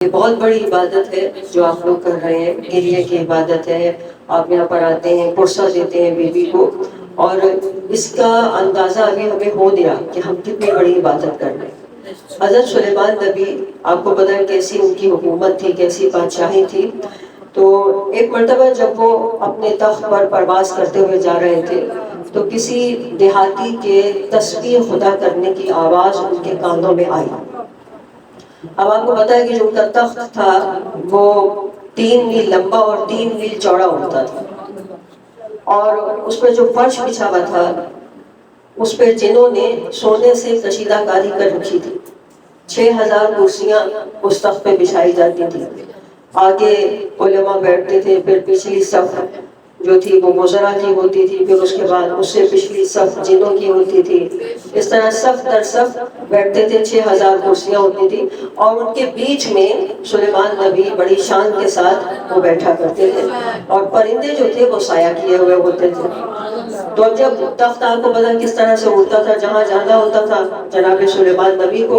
یہ بہت بڑی عبادت ہے جو آپ لوگ کر رہے ہیں، گریے کی عبادت ہے. آپ یہاں پر آتے ہیں، پرسہ دیتے ہیں بیوی کو، اور اس کا اندازہ ابھی ہمیں ہو گیا کہ ہم کتنی بڑی عبادت کر رہے ہیں. حضرت سلیمان نبی، آپ کو پتہ ہے کیسی ان کی حکومت تھی، کیسی بادشاہی تھی. تو ایک مرتبہ جب وہ اپنے تخت پر پرواز کرتے ہوئے جا رہے تھے تو کسی دیہاتی کے تسبیح خدا کرنے کی آواز ان کے کانوں میں آئی. اب آپ کو پتا ہے کہ جو ان کا تخت تھا وہ 3 میل لمبا اور 3 میل چوڑا ہوتا تھا، اور اس پہ جو فرش بچھا ہوا تھا اس پہ جنہوں نے سونے سے کشیدہ کاری کر رکھی تھی. 6000 کرسیاں اس تخت پہ بچھائی جاتی تھی. آگے علماء بیٹھتے تھے، پھر پچھلی صف جو تھی وہ وزراء کی ہوتی تھی، پھر اس کے بعد اس سے پچھلی صف جنوں کی ہوتی تھی. اس طرح صف در صف بیٹھتے تھے. 6000 کرسیاں ہوتی تھی، اور ان کے بیچ میں سلیمان نبی بڑی شان کے ساتھ وہ بیٹھا کرتے تھے، اور پرندے جو تھے وہ سایہ کیے ہوئے ہوتے تھے. تو جب تخت آپ کو پتا کس طرح سے اڑتا تھا، جہاں جانا ہوتا تھا جناب سلیمان نبی کو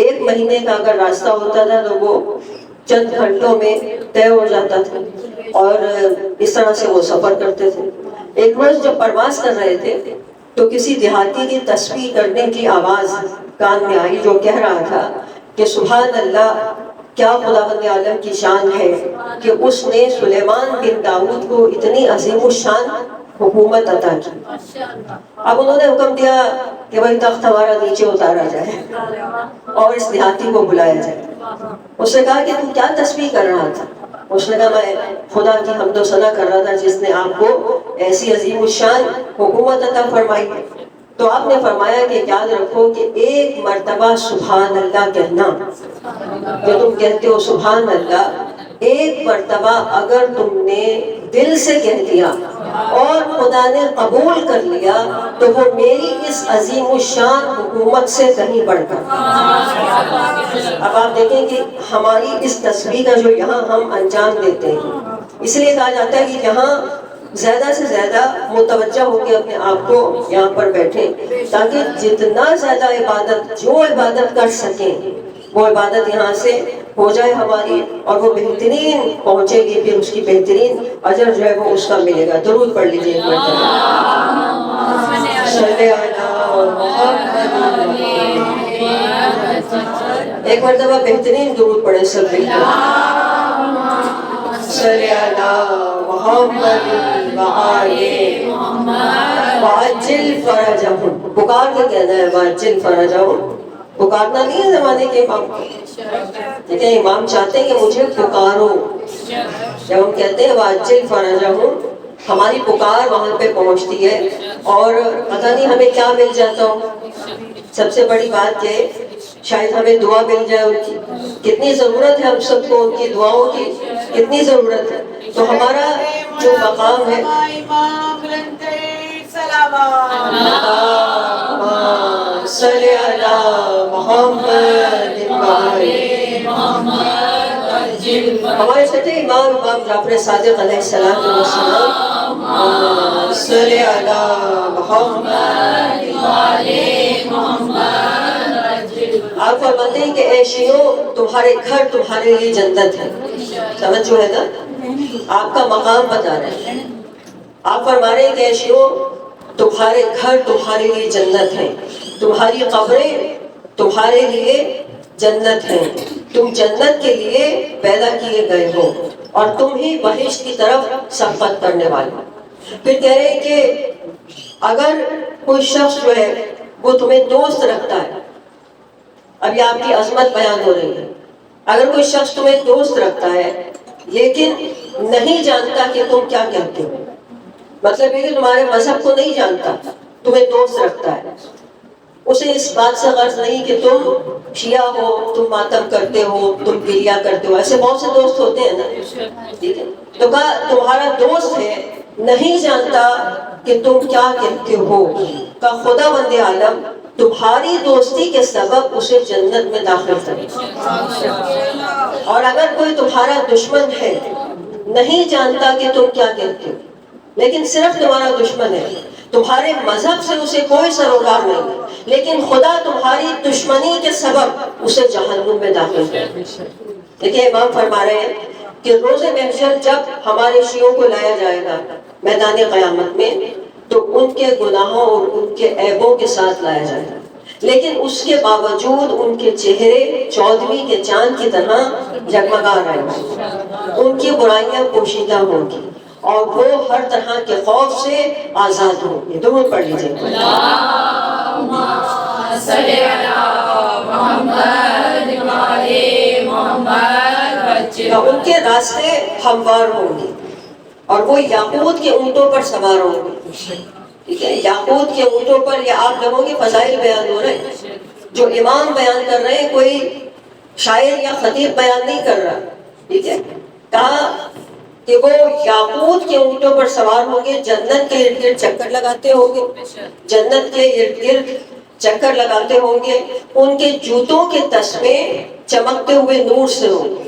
1 مہینے کا اگر راستہ ہوتا تھا تو وہ چند گھنٹوں میں طے ہو جاتا تھا، اور اس طرح سے وہ سفر کرتے تھے. ایک روز جب پرواز کر رہے تھے تو کسی دیہاتی کی تسبیح کرنے کی آواز کان میں آئی، جو کہہ رہا تھا کہ سبحان اللہ، کیا خداوند عالم کی شان ہے کہ اس نے سلیمان بن داؤد کو اتنی عظیم الشان حکومت عطا کی. اب انہوں نے حکم دیا کہ بھائی تخت ہمارا نیچے اتارا جائے اور اس دیہاتی کو بلایا جائے. اس نے کہا کہ تم کیا تسبیح کر رہا تھا؟ اس نے کہا میں خدا کی حمد و ثنا کر رہا تھا جس نے آپ کو ایسی عظیم الشان حکومت عطا فرمائی. تو آپ نے فرمایا کہ یاد رکھو کہ 1 مرتبہ سبحان اللہ کہنا، جو تم کہتے ہو سبحان اللہ، 1 مرتبہ اگر تم نے دل سے کہہ دیا اور خدا نے قبول کر لیا تو وہ میری اس عظیم الشان حکومت سے کہیں بڑھ کر. اب آپ دیکھیں کہ ہماری اس تسبیح کا جو یہاں ہم انجام دیتے ہیں، اس لیے کہا جاتا ہے کہ یہاں زیادہ سے زیادہ متوجہ ہو کے اپنے آپ کو یہاں پر بیٹھے، تاکہ جتنا زیادہ عبادت جو عبادت کر سکیں وہ عبادت یہاں سے ہو جائے ہماری، اور وہ بہترین پہنچے گی، پھر اس کی بہترین اجر جو ہے وہ اس کا ملے گا. درود پڑھ لیجیے ایک مرتبہ. ایک مرتبہ بہترین درود پڑھے سب مل کر. صلی علی محمد وآلِ محمد وعجل فرجہم. پکار کے کہنا ہے وعجل فرجہم. پکارنا نہیں ہے زمانے کے امام کو، لیکن امام چاہتے ہیں کہ مجھے پکارو. جب ہم کہتے ہیں وعجل فرجہم، ہماری پکار وہاں پہ پہنچتی ہے، اور پتہ نہیں ہمیں کیا مل جاتا ہو. سب سے بڑی بات یہ شاید ہمیں دعا مل جائے ان کی. کتنی ضرورت ہے ہم سب کو ان کی دعاؤں کی، کتنی ضرورت ہے. تو ہمارا جو مقام ہے صلی علی محمد ہمارے سچے امام جعفر صادق علیہ السلام صلی علی محمد. آپ فرماتے ہیں کہ اے شیعو، تمہارے گھر تمہارے لیے جنت ہے. سمجھ جو ہے نا، آپ کا مقام بتا رہے ہیں. آپ فرما رہے ہیں کہ اے شیعو، تمہارے گھر تمہارے لیے جنت ہے، تمہاری قبریں تمہارے لیے جنت ہیں. تم جنت کے لیے پیدا کیے گئے ہو، اور تم ہی بہشت کی طرف سبقت کرنے والے. پھر کہہ رہے ہیں کہ اگر کوئی شخص جو ہے وہ تمہیں دوست رکھتا ہے، ابھی آپ کی عظمت بیان ہو رہی ہے، اگر کوئی شخص تمہیں دوست رکھتا ہے لیکن نہیں جانتا کہ تم کیا کہتے ہو، مطلب یہ کہ تمہارے مذہب کو نہیں جانتا، تمہیں دوست رکھتا ہے، اسے اس بات سے غرض نہیں کہ تم شیعہ ہو، تم ماتم کرتے ہو، تم گریہ کرتے ہو. ایسے بہت سے دوست ہوتے ہیں نا، ٹھیک ہے. تو کہا تمہارا دوست ہے، نہیں جانتا کہ تم کیا کہتے ہو، کہ خدا بند عالم تمہاری دوستی کے سبب اسے جنت میں داخل کرے. اور اگر کوئی تمہارا دشمن ہے، نہیں جانتا کہ تم کیا کہتے ہو، لیکن صرف تمہارا دشمن ہے، تمہارے مذہب سے اسے کوئی سروکار نہیں، لیکن خدا تمہاری دشمنی کے سبب اسے جہنم میں داخل کرے. دیکھیے امام فرما رہے ہیں کہ روز محشر جب ہمارے شیعوں کو لایا جائے گا میدان قیامت میں تو ان کے گناہوں اور ان کے عیبوں کے ساتھ لایا جائے گا، لیکن اس کے باوجود ان کے چہرے 14ویں کے چاند کی طرح جگمگا رہے ہیں، ان کی برائیاں پوشیدہ ہوں گی اور وہ ہر طرح کے خوف سے آزاد ہوں گے. درود پڑھ لیجیے. اللہم صلی علی محمد وعلی محمد. ان کے راستے ہموار ہوں گے اور وہ یاقوت کے اونٹوں پر سوار ہوں گے. ٹھیک ہے، یاقوت کے اونٹوں پر. یہ آپ لوگوں کے فضائل بیان ہو رہے ہیں، جو امام بیان کر رہے ہیں، کوئی شاعر یا خطیب بیان نہیں کر رہا. ٹھیک ہے، کہا کہ وہ یاقوت کے اونٹوں پر سوار ہوں گے، جنت کے ارد گرد چکر لگاتے ہوں گے، جنت کے ارد گرد چکر لگاتے ہوں گے. ان کے جوتوں کے تسمے چمکتے ہوئے نور سے ہوں گے،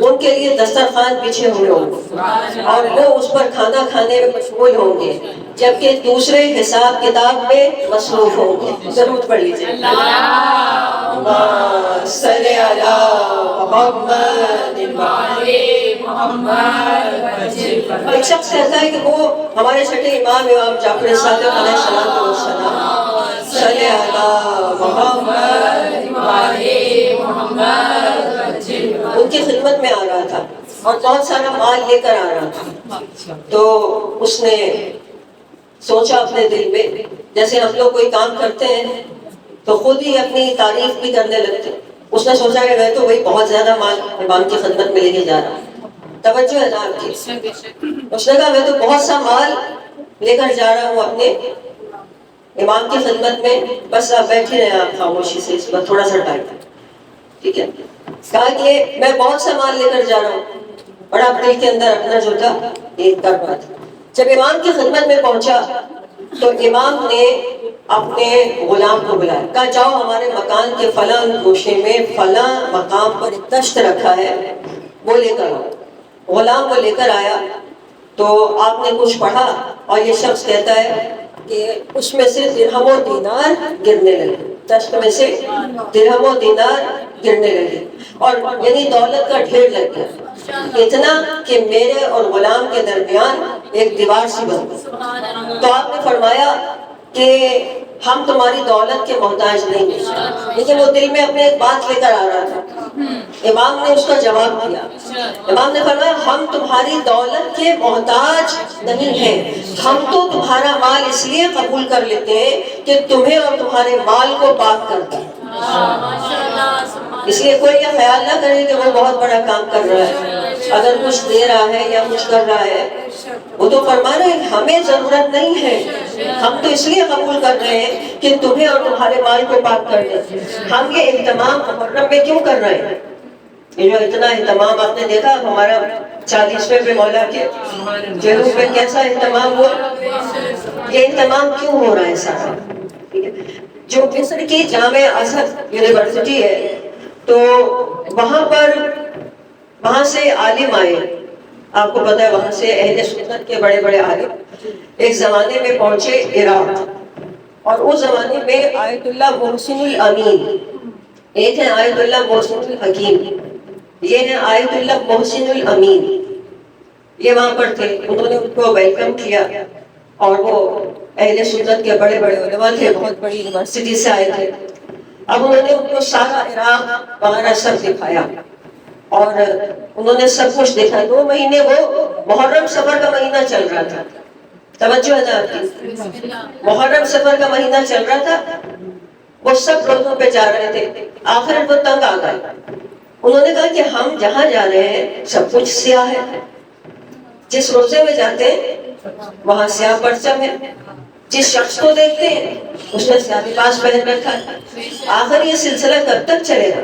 ان کے لیے دسترخوان بچھے ہوئے ہوں گے اور وہ اس پر کھانا کھانے میں مشغول ہوں گے، جبکہ دوسرے حساب کتاب میں مصروف ہوں گے. ضرور پڑھ لیجیے. اللہم صلی علی محمد وعلی محمد. ایک شخص کہتا ہے کہ وہ ہمارے چھٹے امام جعفر صادق علیہ السلام صلی علی محمد وعلی محمد. ان کی خدمت میں آ رہا تھا اور بہت سارا مال لے کر آ رہا تھا. تو اس نے سوچا اپنے دل میں، جیسے ہم لوگ کوئی کام کرتے ہیں تو خود ہی اپنی تعریف بھی کرنے لگتے ہیں. اس نے سوچا کہ میں تو وہی بہت زیادہ مال امام کی خدمت میں لے کے جا رہا ہوں. توجہ ہے نا آپ کی. اس نے کہا میں تو بہت سا مال لے کر جا رہا ہوں اپنے امام کی خدمت میں، بس آپ بیٹھے رہے آپ خاموشی سے، اس پر تھوڑا سا ٹائم. ٹھیک ہے، کہا کہ میں بہت سا مال لے کر جا رہا ہوں، اور آپ دل کے اندر اپنا جو تھا ایک کر رہا تھا. جب امام کی خدمت میں پہنچا تو امام نے اپنے غلام کو بلایا، کہا جاؤ ہمارے مکان کے فلاں گوشے میں فلاں مقام پر ایک تشت رکھا ہے، وہ لے کر آؤ. غلام وہ لے کر آیا تو آپ نے کچھ پڑھا اور یہ شخص کہتا ہے کہ اس میں سے درہم و دینار گرنے لگے، تشت میں سے درہم و دینار گرنے لگے اور یعنی دولت کا ڈھیر لگ گیا، اتنا کہ میرے اور غلام کے درمیان ایک دیوار سی بن گئی. تو آپ نے فرمایا کہ ہم تمہاری دولت کے محتاج نہیں ہیں. لیکن وہ دل میں اپنے ایک بات لے کر آ رہا تھا. امام نے اس کا جواب دیا. امام نے فرمایا ہم تمہاری دولت کے محتاج نہیں ہیں، ہم تو تمہارا مال اس لیے قبول کر لیتے ہیں کہ تمہیں اور تمہارے مال کو پاک کر دیں. اس لیے کوئی یہ خیال نہ کرے کہ وہ بہت بڑا کام کر رہا ہے اگر کچھ دے رہا ہے یا کچھ کر رہا ہے. وہ تو فرما رہے ہیں ہمیں ضرورت نہیں ہے، ہم تو اس لیے قبول کر رہے ہیں کہ تمہیں اور تمہارے مال کو پاک کر دیں. ہم یہ اہتمام محرم میں کیوں کر رہے ہیں؟ یہ جو اتنا اہتمام آپ نے دیکھا ہمارا 40ویں پہ مولا کے جلوس میں کیسا اہتمام ہوا. یہ اہتمام کیوں ہو رہا ہے سارا؟ جو مصر کی جامع ازہر یونیورسٹی ہے تو وہاں سے عالم آئے، آپ کو پتا ہے وہاں سے اہل سنت کے بڑے بڑے عالم ایک زمانے میں پہنچے عراق، اور اس زمانے میں آیت اللہ محسن الامین، ایک ہے آیت اللہ محسن الحکیم، یہ ہے آیت اللہ محسن الامین. یہ وہاں پر تھے، انہوں نے ان کو ویلکم کیا اور وہ اہل سنت کے بڑے بڑے علماء تھے، بہت بڑی یونیورسٹی سے آئے تھے. اب انہوں نے ان کو سارا عراق وغیرہ سب دکھایا اور انہوں نے سب کچھ دیکھا. 2 مہینے وہ محرم صفر کا مہینہ چل رہا تھا. توجہ ہے نا آپ کی، محرم صفر کا مہینہ چل رہا تھا. وہ سب روزوں پہ جا رہے تھے. آخر وہ تنگ آ گئے. انہوں نے کہا کہ ہم جہاں جا رہے ہیں سب کچھ سیاہ ہے، جس روزے میں جاتے ہیں وہاں سیاہ پرچم ہے، جس شخص کو دیکھتے ہیں اس نے سیاہ لباس پہن رکھا ہے. آخر یہ سلسلہ کب تک چلے گا؟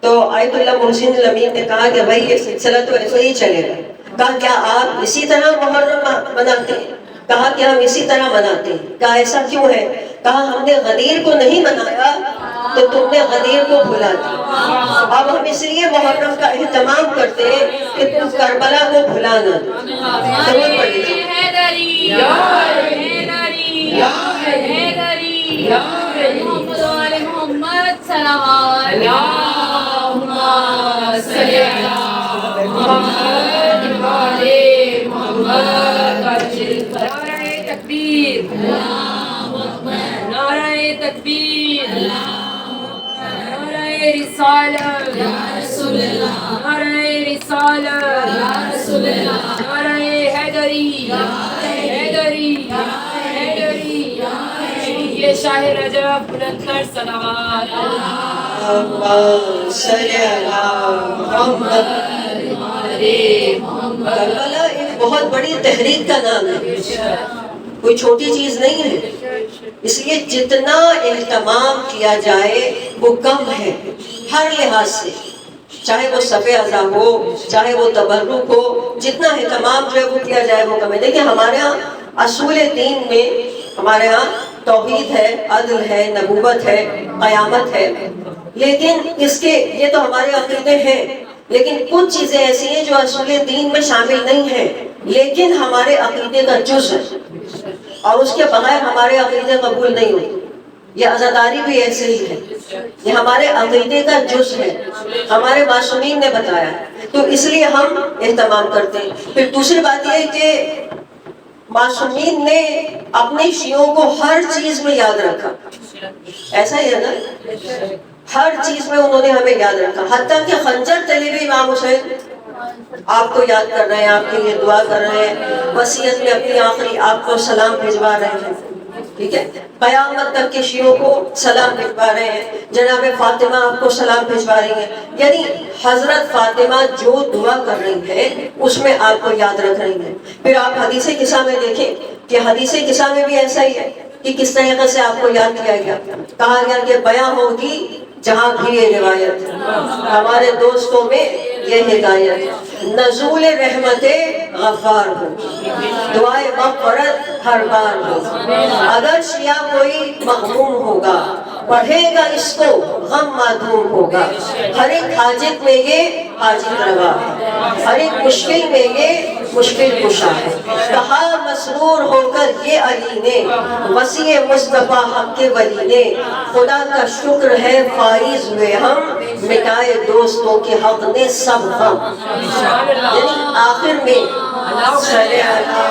تو آیت اللہ محسن الامین نے کہا کہ بھائی یہ سلسلہ تو ایسے ہی چلے گا. کہا کیا آپ اسی طرح محرم مناتے ہیں؟ کہا کہ ہم اسی طرح مناتے ہیں. کہا ایسا کیوں ہے؟ کہا ہم نے غدیر کو نہیں منایا تو تم نے غدیر کو بھلا دیا. اب ہم اس لیے محرم کا اہتمام کرتے ہیں کہ تم کربلا کو بھلا نہ دو. ضرور پڑھ لیجیے. محمد صلوات صل علی محمد وآل محمد وسلم. نعرہ تکبیر، نعرہ تکبیر، نعرہ رسالت، نعرہ رسالت، نعرہ حیدری، حیدری، حیدری. یہ شاہ رجب بلند تر صلوات. اللہم صلی علی محمد. کربلا ایک بہت بڑی تحریک کا نام ہے، کوئی چھوٹی چیز نہیں ہے. اس لیے جتنا اہتمام کیا جائے وہ کم ہے ہر لحاظ سے، چاہے وہ صفِ ازا ہو، چاہے وہ تبرک ہو، جتنا اہتمام جو ہے وہ کیا جائے وہ کم ہے. دیکھیں ہمارے ہاں اصول دین میں ہمارے ہاں توحید ہے، عدل ہے، نبوت ہے، قیامت ہے، لیکن اس کے یہ تو ہمارے عقیدے ہیں، لیکن کچھ چیزیں ایسی ہیں جو اصول دین میں شامل نہیں ہیں لیکن ہمارے عقیدے کا جز ہے، اور اس کے بغیر ہمارے عقیدے قبول نہیں ہوتے. یہ عزاداری بھی ایسے ہی ہے، یہ ہمارے عقیدے کا جز ہے، ہمارے معصومین نے بتایا، تو اس لیے ہم اہتمام کرتے ہیں. پھر دوسری بات یہ ہے کہ معصومین نے اپنے شیعوں کو ہر چیز میں یاد رکھا، ایسا ہی ہے نا، ہر چیز میں انہوں نے ہمیں یاد رکھا، حتیٰ کہ خنجر تلے بھی امام حسین آپ کو یاد کر رہے ہیں، آپ کے لیے دعا کر رہے ہیں، وصیت میں اپنی آخری آپ کو سلام بھیجوا رہے ہیں، ٹھیک ہے، قیامت تک کے شیعوں کو سلام بھیجوا رہے ہیں، جناب فاطمہ آپ کو سلام بھیجوا رہی ہیں، یعنی حضرت فاطمہ جو دعا کر رہی ہے اس میں آپ کو یاد رکھ رہی ہیں. پھر آپ حدیث قصہ میں دیکھیں کہ حدیث قصہ میں بھی ایسا ہی ہے کہ کس طریقے سے آپ کو یاد کیا گیا، کہا گیا کہ بیان ہوگی جہاں بھی یہ روایت، ہمارے دوستوں میں یہ ہدایت، نزول رحمت غفار ہو، دعائے مغفرت ہر بار ہو. اگر شیعہ کوئی مغموم ہوگا پڑھے گا اس کو غم معدوم ہوگا، ہر ایک حاجت میں یہ حاجت روا ہے، ہر ایک مشکل میں یہ مشکل کشا ہے. کہا مسرور ہو کر یہ علی نے، وسیع مصطفیٰ حق کے ولی نے، خدا کا شکر ہے فائز ہوئے ہم، مٹائے دوستوں کے حق نے سب غم. یعنی آخر میں صلی علی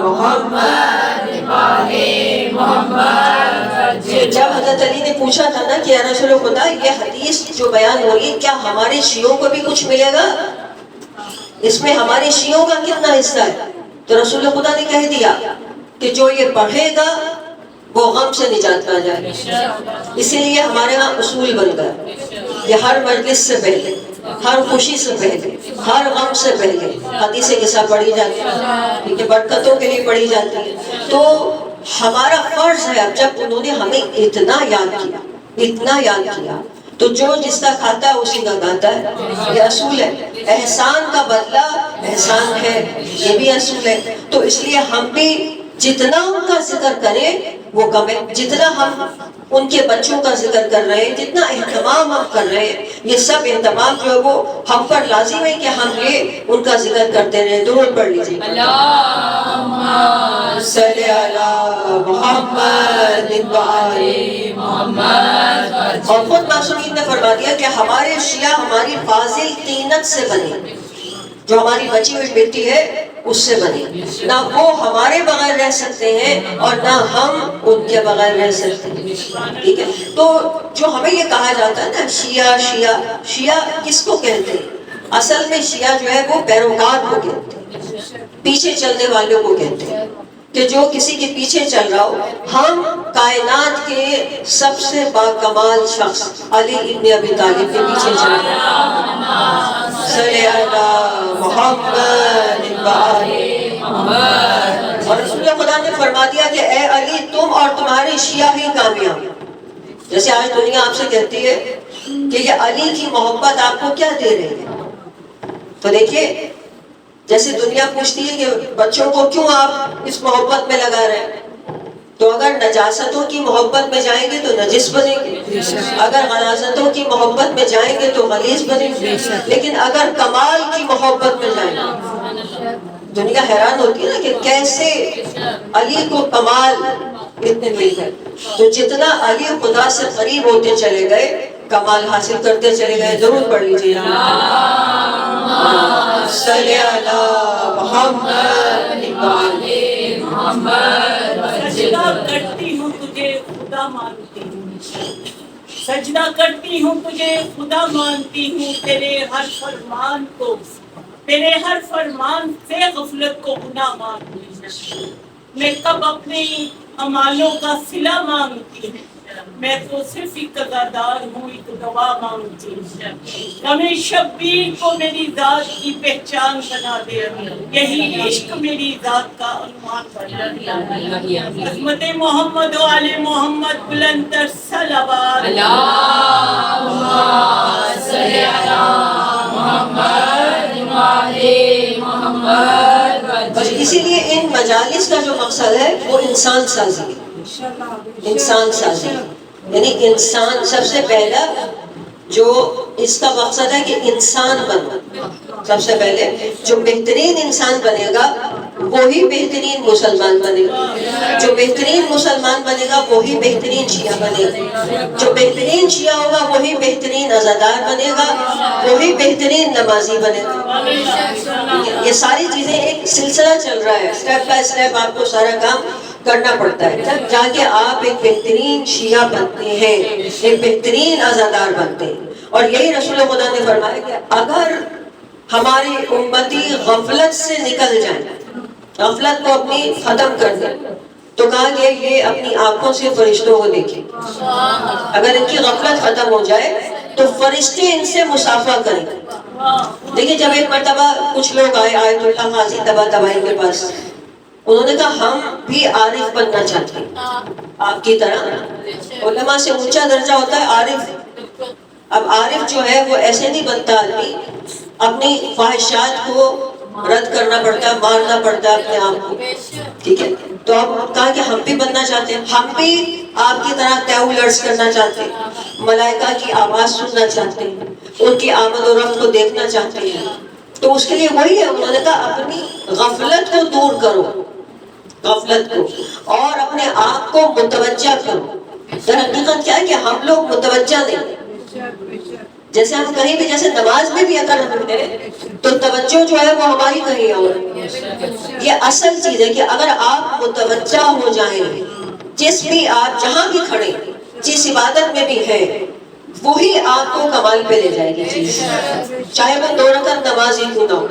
محمد. جب حضرت علی نے پوچھا تھا نا کہ یا رسول خدا یہ حدیث جو بیان ہو رہی ہے کیا ہمارے شیعوں کو بھی کچھ ملے گا، اس میں ہمارے شیعوں کا کتنا حصہ ہے، تو رسول خدا نے کہہ دیا کہ جو یہ پڑھے گا وہ غم سے نجات پا جائے. اسی لیے ہمارے ہاں اصول بن گیا کہ ہر مجلس سے پہلے، ہر خوشی سے پہلے، ہر غم سے پہلے حدیث قصہ پڑھی جاتی ہے، ٹھیک ہے، برکتوں کے لیے پڑھی جاتی ہے. تو ہمارا فرض ہے، اب جب انہوں نے ہمیں اتنا یاد کیا، اتنا یاد کیا، تو جو جس کا کھاتا ہے اسی کا گاتا ہے، یہ اصول ہے. احسان کا بدلہ احسان ہے، یہ بھی اصول ہے. تو اس لیے ہم بھی جتنا ان کا ذکر کریں وہ کم ہے، جتنا ہم ان کے بچوں کا ذکر کر رہے ہیں، جتنا اہتمام ہم کر رہے ہیں، یہ سب اہتمام جو ہے وہ ہم پر لازم ہے کہ ہم یہ ان کا ذکر کرتے رہیں. درود پڑھ لیجیے. اللہم صلی علی محمد وآل محمد. اور خود معصومین نے فرما دیا کہ ہمارے شیعہ ہماری فاضل طینت سے بنے، جو ہماری بچی ہوئی بیٹی ہے اس سے بنے، نہ وہ ہمارے بغیر رہ سکتے ہیں اور نہ ہم ان کے بغیر رہ سکتے ہیں. ٹھیک ہے، تو جو ہمیں یہ کہا جاتا ہے نا شیعہ شیعہ، شیعہ کس کو کہتے ہیں؟ اصل میں شیعہ جو ہے وہ پیروکار کو کہتے ہیں، پیچھے چلنے والوں کو کہتے ہیں، کہ جو کسی کے پیچھے چل رہا ہو. ہم کائنات کے سب سے باکمال شخص علی ابن ابی طالب کے پیچھے چل رہے ہیں. صلی علی محمد وآل محمد. اور رسول خدا نے فرما دیا کہ اے علی تم اور تمہارے شیعہ ہی کامیاب. جیسے آج دنیا آپ سے کہتی ہے کہ یہ علی کی محبت آپ کو کیا دے رہی ہے، تو دیکھیے جیسے دنیا پوچھتی ہے کہ بچوں کو کیوں آپ اس محبت میں لگا رہے ہیں، تو اگر نجاستوں کی محبت میں جائیں گے تو نجس بنیں گے، اگر غلاظتوں کی محبت میں جائیں گے تو غلیظ بنیں گے، لیکن اگر کمال کی محبت میں جائیں گے، دنیا حیران ہوتی ہے نا کہ کیسے علی کو کمال اتنے مل گئے. تو جتنا علی خدا سے قریب ہوتے چلے گئے کمال حاصل کرتے چلے گئے. ضرور پڑھ لیجیے. صلی علی محمد سجدہ کرتی ہوں تجھے خدا مانتی ہوں، سجدہ کرتی ہوں تجھے خدا مانتی ہوں، تیرے ہر فرمان کو، تیرے ہر فرمان سے غفلت کو گناہ مانتی ہوں. میں کب اپنے اعمالوں کا صلہ مانگتی ہوں، میں تو صرف ایک عزادار ہوں، ایک گواہ مانگتی ہوں. غم شبیر کو میری ذات کی پہچان بنا دے، یہی عشق میری ذات کا عنوان بنا دے. عظمت محمد و آل محمد بلند تر صلوات. بس اسی لیے ان مجالس کا جو مقصد ہے وہ انسان سازی ہے. انسان سازی یعنی انسان سب سے پہلا جو اس کا مقصد ہے کہ انسان بننا. سب سے پہلے جو بہترین انسان بنے گا وہی بہترین مسلمان بنے گا. جو بہترین مسلمان بنے گا وہی بہترین شیعہ بنے گا. جو بہترین شیعہ ہوگا وہی بہترین عزادار بنے گا، وہی بہترین نمازی بنے گا. یہ ساری چیزیں ایک سلسلہ چل رہا ہے. اسٹیپ بائی اسٹیپ آپ کو سارا کام کرنا پڑتا ہے تب جا کے آپ ایک بہترین شیعہ بنتے ہیں، ایک بہترین عزادار بنتے ہیں. اور یہی رسول خدا نے فرمایا کہ اگر ہماری امتی غفلت سے نکل جائے، غفلت کو اپنی ختم کر دیں، تو کہا کہ یہ اپنی آنکھوں سے فرشتوں کو دیکھیں. اگر ان کی غفلت ختم ہو جائے تو فرشتے ان سے مصافحہ کریں. دیکھیں جب ایک مرتبہ کچھ لوگ آئے آیت اللہ قاضی طباطبائی کے پاس، انہوں نے کہا ہم بھی عارف بننا چاہتے ہیں آپ کی طرح. علماء سے اونچا درجہ ہوتا ہے عارف. اب عارف جو ہے وہ ایسے نہیں بنتا، آدمی اپنی خواہشات کو رد کرنا پڑتا ہے، مارنا پڑتا ہے اپنے آپ کو. ٹھیک ہے، تو اب کہا کہ ہم بھی بننا چاہتے ہیں، ہم بھی آپ کی طرح تیو لرز کرنا چاہتے ہیں، ملائکہ کی آواز سننا چاہتے ہیں، ان کی آمد و رفت کو دیکھنا چاہتے ہیں. تو اس کے لیے وہی ہے، انہوں نے کہا اپنی غفلت کو دور کرو، غفلت کو، اور اپنے آپ کو متوجہ کرو. در حقیقت کیا ہے کہ ہم لوگ متوجہ نہیں. جیسے ہم کہیں بھی، جیسے نماز میں بھی اگر ہم ہیں تو توجہ جو ہے وہ ہماری کہیں اور. یہ اصل چیز ہے کہ اگر آپ متوجہ ہو جائیں، جس بھی آپ جہاں بھی کھڑے، جس عبادت میں بھی ہیں، وہی آپ کو کمال پہ لے جائے گی چیز، چاہے وہ 2 رکعت نماز ہی کیوں نہ ہو.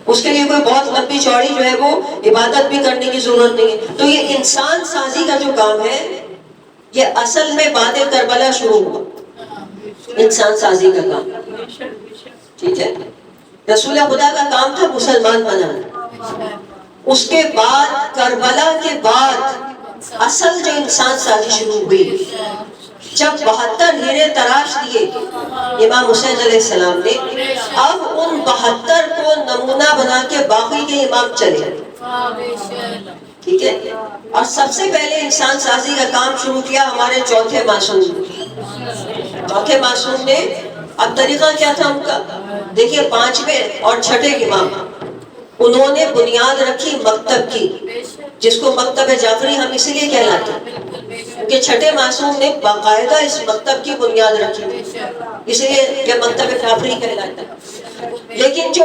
اس کے لیے کوئی بہت لمبی چوڑی جو ہے وہ عبادت بھی کرنے کی ضرورت نہیں ہے. تو یہ انسان سازی کا جو کام ہے یہ اصل میں بعد کربلا شروع ہوا، انسان سازی کا کام. ٹھیک ہے، رسول خدا کا کام تھا مسلمان بنانا. اس کے بعد کربلا کے بعد اصل جو انسان سازی شروع ہوئی، جب 72 ہیرے تراش دیے امام حسین علیہ السلام نے، اب ان 72 کو نمونہ بنا کے باقی کے امام چلے. ٹھیک ہے، اور سب سے پہلے انسان سازی کا کام شروع کیا ہمارے چوتھے معصوم. چوتھے معصوم نے، اب طریقہ کیا تھا ان کا؟ دیکھیے 5ویں اور 6ٹھے امام انہوں نے بنیاد رکھی مکتب کی، جس کو مکتب جعفری ہم اسی لیے کہلاتے ہیں کہ 6ٹھے معصوم نے باقاعدہ اس مکتب کی بنیاد رکھی، اس لیے یہ مکتب جعفری کہلاتا ہے. لیکن جو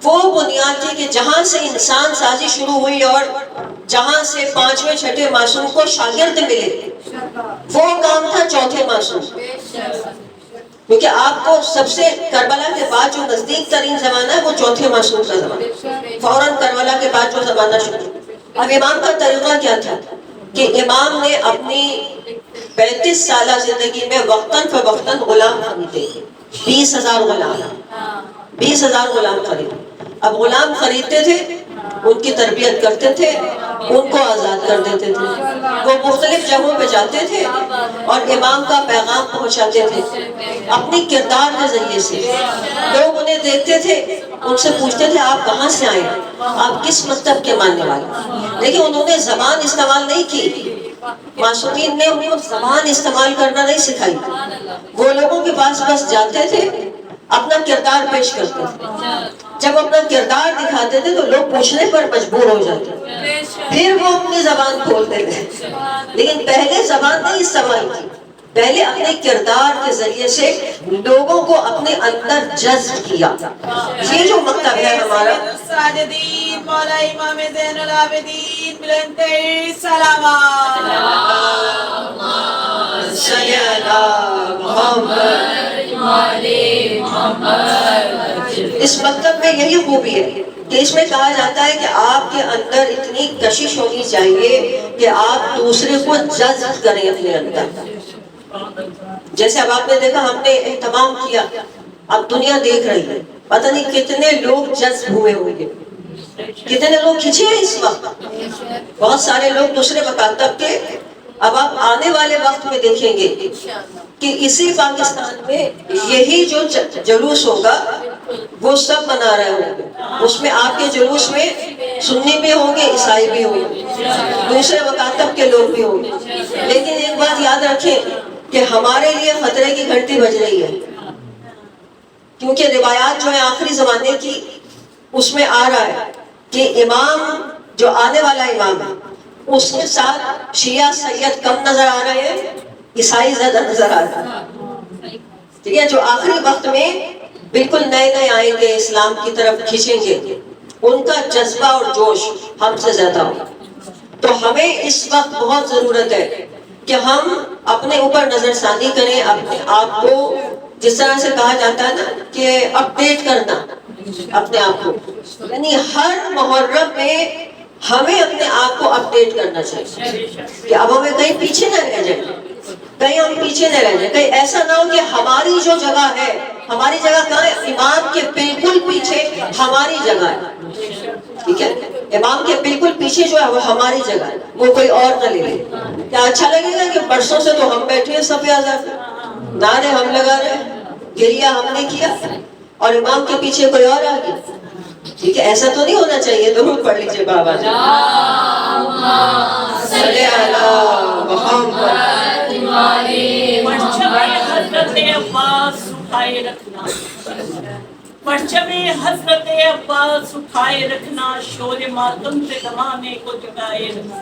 وہ بنیاد تھی کہ جہاں سے انسان سازی شروع ہوئی اور جہاں سے 5ویں 6ٹھے معصوم کو شاگرد ملے، وہ کام تھا چوتھے معصوم. کیونکہ آپ کو سب سے کربلا کے بعد جو نزدیک ترین زمانہ ہے وہ چوتھے معصوم کا زمانہ، فوراً کربلا کے بعد جو زمانہ شروع. اب امام کا طریقہ کیا تھا کہ امام نے اپنی 35 سالہ زندگی میں وقتاً فوقتاً غلام خریدے. 20,000 غلام، 20,000 غلام خریدے. اب غلام خریدتے تھے، ان کی تربیت کرتے تھے، ان کو آزاد کر دیتے تھے. وہ مختلف جگہوں پہ جاتے تھے اور امام کا پیغام پہنچاتے تھے اپنی کردار کے ذریعے سے. لوگ انہیں دیکھتے تھے، ان سے پوچھتے تھے آپ کہاں سے آئے، آپ کس مکتب کے ماننے والے. لیکن انہوں نے زبان استعمال نہیں کی، معصومین نے ان کو زبان استعمال کرنا نہیں سکھائی. وہ لوگوں کے پاس بس جاتے تھے، اپنا کردار پیش کرتے تھے. جب اپنا کردار دکھاتے تھے تو لوگ پوچھنے پر مجبور ہو جاتے، پھر وہ اپنی زبان کھولتے تھے. لیکن پہلے زبان نہیں استعمال کی. پہلے اپنے کردار کے ذریعے سے لوگوں کو اپنے اندر جذب کیا. یہ جو مکتب ہے ہمارا، الساجدین مولا امام زین العابدین بلند سلامات. صلی علی محمد. اس مکتب میں یہی خوبی ہے کہ اس میں کہا جاتا ہے کہ آپ کے اندر اتنی کشش ہونی چاہیے کہ آپ دوسرے کو جذب کریں اپنے اندر. جیسے اب آپ نے دیکھا ہم نے اہتمام کیا، اب دنیا دیکھ رہی ہے، پتہ نہیں کتنے لوگ جذب ہوئے ہوں گے، کتنے لوگ کھنچے ہیں اس وقت. بہت سارے لوگ دوسرے مکاتب کے اب آپ آنے والے وقت میں دیکھیں گے کہ اسی پاکستان میں یہی جو جلوس ہوگا وہ سب منا رہے ہوں گے. اس میں آپ کے جلوس میں سنی بھی ہوں گے، عیسائی بھی ہوں گے، دوسرے مکاتب کے لوگ بھی ہوں گے. لیکن ایک بات یاد رکھیں کہ ہمارے لیے خطرے کی گھنٹی بج رہی ہے، کیونکہ روایات جو ہے آخری زمانے کی اس میں آ رہا ہے کہ امام جو آنے والا امام ہے اس کے ساتھ شیعہ سید کم نظر آ رہے ہیں، عیسائی زیادہ نظر آ رہا ہے. ٹھیک ہے، جو آخری وقت میں بالکل نئے نئے آئیں گے، اسلام کی طرف کھینچیں گے، ان کا جذبہ اور جوش ہم سے زیادہ ہوگا. تو ہمیں اس وقت بہت ضرورت ہے کہ ہم اپنے اوپر نظر ثانی کریں، اپنے آپ کو جس طرح سے کہا جاتا ہے نا کہ اپ ڈیٹ کرنا اپنے آپ کو، یعنی ہر محرم میں ہمیں اپنے آپ کو اپ ڈیٹ کرنا چاہیے کہ اب ہمیں کہیں پیچھے نہ رہ جائیں، کہیں ہم پیچھے نہ رہ جائیں. کہیں ایسا نہ ہو کہ ہماری جو جگہ ہے، ہماری جگہ کہاں ہے؟ امام کے بالکل پیچھے ہماری جگہ ہے. ٹھیک ہے، امام کے بالکل پیچھے جو ہے وہ ہماری جگہ ہے، وہ کوئی اور نہ لے لے. کیا اچھا لگے گا کہ برسوں سے تو ہم بیٹھے ہیں صف اعظم، نعرے ہم لگا رہے ہیں، گریا ہم نے کیا اور امام کے پیچھے کوئی اور آ گیا؟ ٹھیک ہے، ایسا تو نہیں ہونا چاہیے. درود پڑھ لیجیے بابا جی. صلی علی محمد. پرچم حضرت عباس اٹھائے رکھنا، پرچم حضرت عباس اٹھائے رکھنا، شور ماتم سے زمانے کو جگائے رکھنا.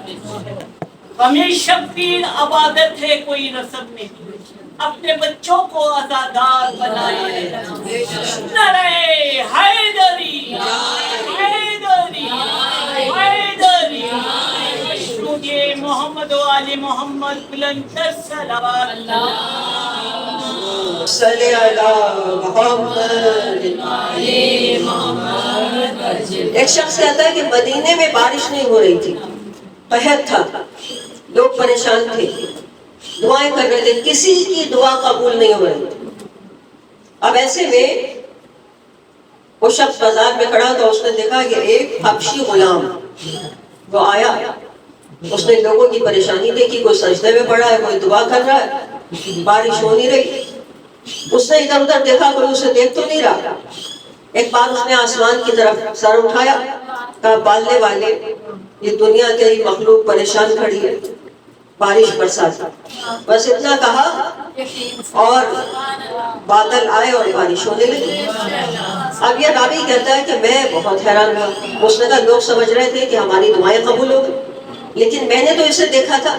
ہمیں شبیر عبادت ہے کوئی رسم نہیں، اپنے بچوں کو آزادار بنائے رکھنا. نعرہ حیدری حیدری حیدری. مشروط محمد و آل محمد بلند صلوات. صلی علی محمد. ایک شخص کہتا ہے کہ مدینے میں بارش نہیں ہو رہی تھی، قحط تھا، لوگ پریشان تھے، دعائیں کر رہے تھے، کسی کی دعا قبول نہیں ہو رہی تھی. اب ایسے میں وہ شخص بازار میں کھڑا تھا، اس نے دیکھا کہ ایک حبشی غلام وہ آیا، اس نے لوگوں کی پریشانی دیکھی، کوئی سجدے میں پڑا ہے، کوئی دعا کر رہا ہے، بارش ہو نہیں رہی. اس نے ادھر ادھر دیکھا، کوئی اسے دیکھ تو نہیں رہا. ایک بار اس نے آسمان کی طرف سر اٹھایا، کہا پالنے والے، یہ دنیا کی مخلوق پریشان کھڑی ہے، بارش برسا. بس اتنا کہا اور بادل آئے اور بارش ہونے لگی. اب یہ راوی کہتا ہے کہ میں بہت حیران ہوا. اس نے کہا لوگ سمجھ رہے تھے کہ ہماری دعائیں قبول ہو گئی، لیکن میں نے تو اسے دیکھا تھا